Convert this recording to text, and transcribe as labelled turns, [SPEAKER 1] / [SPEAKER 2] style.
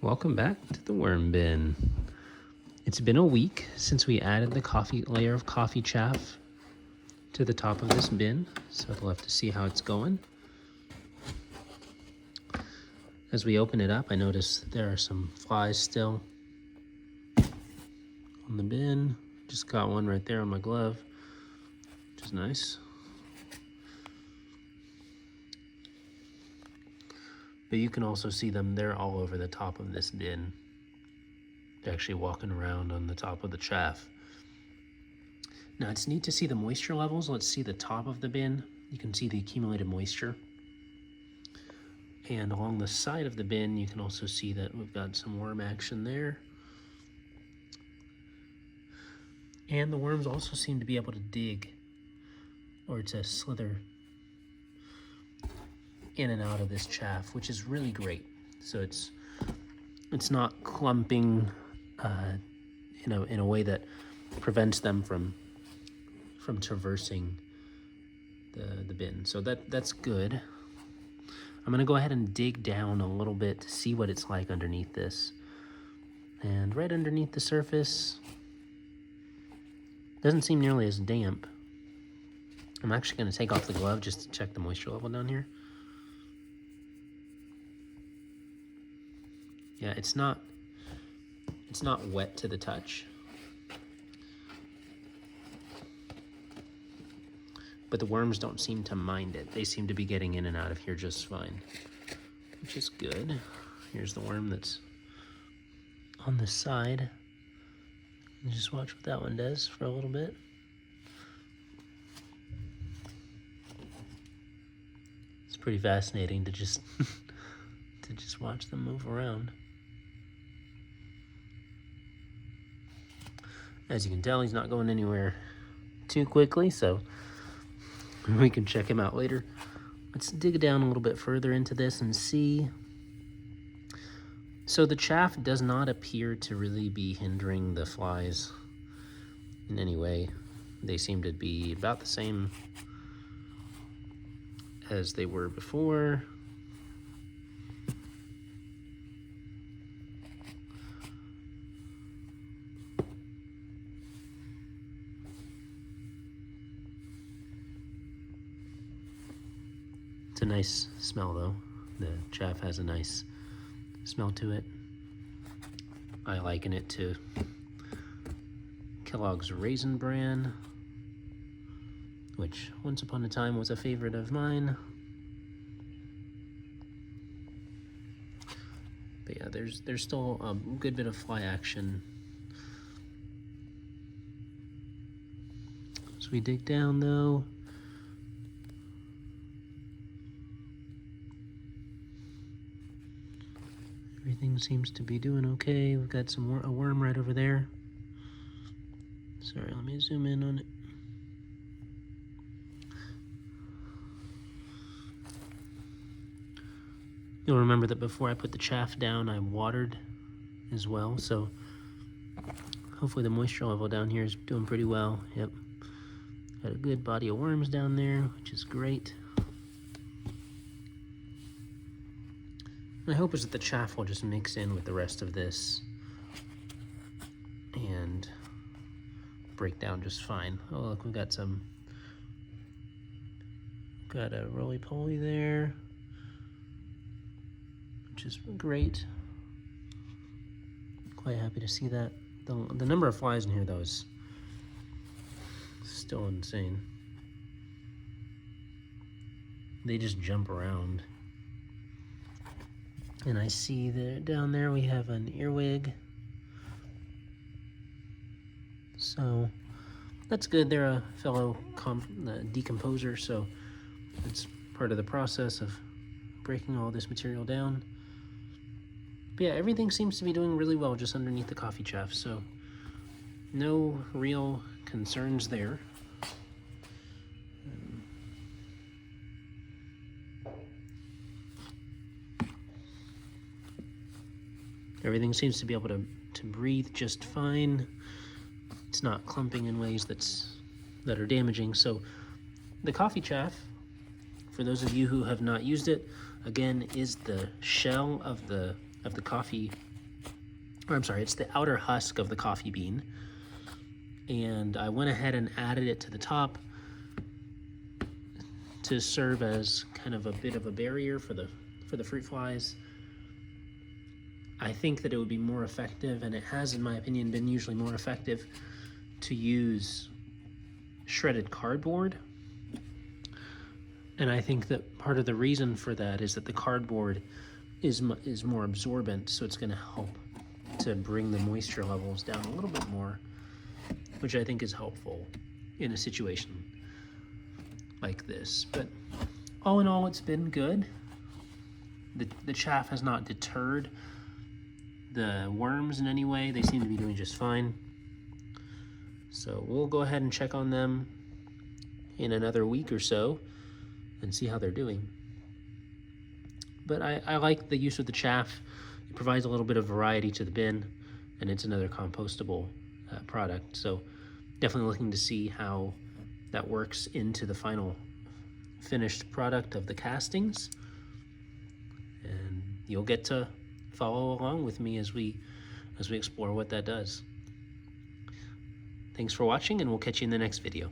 [SPEAKER 1] Welcome back to the worm bin. It's been a week since we added the layer of coffee chaff to the top of this bin, so we'll have to see how it's going. As we open it up, I notice there are some flies still on the bin. Just got one right there on my glove, which is nice. But you can also see them, they're all over the top of this bin. They're actually walking around on the top of the chaff. Now it's neat to see the moisture levels. Let's see the top of the bin. You can see the accumulated moisture. And along the side of the bin, you can also see that we've got some worm action there. And the worms also seem to be able to dig, or to slither in and out of this chaff, which is really great. So it's not clumping in a way that prevents them from traversing the bin. So that's good. I'm gonna go ahead and dig down a little bit to see what it's like underneath this. And right underneath the surface, doesn't seem nearly as damp. I'm actually gonna take off the glove just to check the moisture level down here. Yeah, it's not wet to the touch. But the worms don't seem to mind it. They seem to be getting in and out of here just fine, which is good. Here's the worm that's on the side. Just watch what that one does for a little bit. It's pretty fascinating to just watch them move around. As you can tell, he's not going anywhere too quickly, so we can check him out later. Let's dig down a little bit further into this and see. So the chaff does not appear to really be hindering the flies in any way. They seem to be about the same as they were before. It's a nice smell though. The chaff has a nice smell to it. I liken it to Kellogg's Raisin Bran, which once upon a time was a favorite of mine. But yeah, there's still a good bit of fly action. As we dig down though, everything seems to be doing okay. We've got a worm right over there. Sorry, let me zoom in on it. You'll remember that before I put the chaff down, I watered as well. So hopefully the moisture level down here is doing pretty well. Yep. Got a good body of worms down there, which is great. My hope is that the chaff will just mix in with the rest of this and break down just fine. Oh look, we've got a roly-poly there, which is great. Quite happy to see that. The number of flies in here though is still insane. They just jump around. And I see that down there we have an earwig. So that's good. They're a fellow decomposer, so it's part of the process of breaking all this material down. But yeah, everything seems to be doing really well just underneath the coffee chaff, so no real concerns there. Everything seems to be able to breathe just fine. It's not clumping in ways that are damaging. So the coffee chaff, for those of you who have not used it, again, is the shell of the coffee or I'm sorry, it's the outer husk of the coffee bean. And I went ahead and added it to the top to serve as kind of a bit of a barrier for the fruit flies. I think that it would be more effective, and it has, in my opinion, been usually more effective to use shredded cardboard. And I think that part of the reason for that is that the cardboard is more absorbent, so it's going to help to bring the moisture levels down a little bit more, which I think is helpful in a situation like this. But all in all, it's been good. The chaff has not deterred the worms in any way. They seem to be doing just fine. So we'll go ahead and check on them in another week or so and see how they're doing. But I like the use of the chaff. It provides a little bit of variety to the bin, and it's another compostable product. So definitely looking to see how that works into the final finished product of the castings. And you'll get to follow along with me as we explore what that does. Thanks for watching, and we'll catch you in the next video.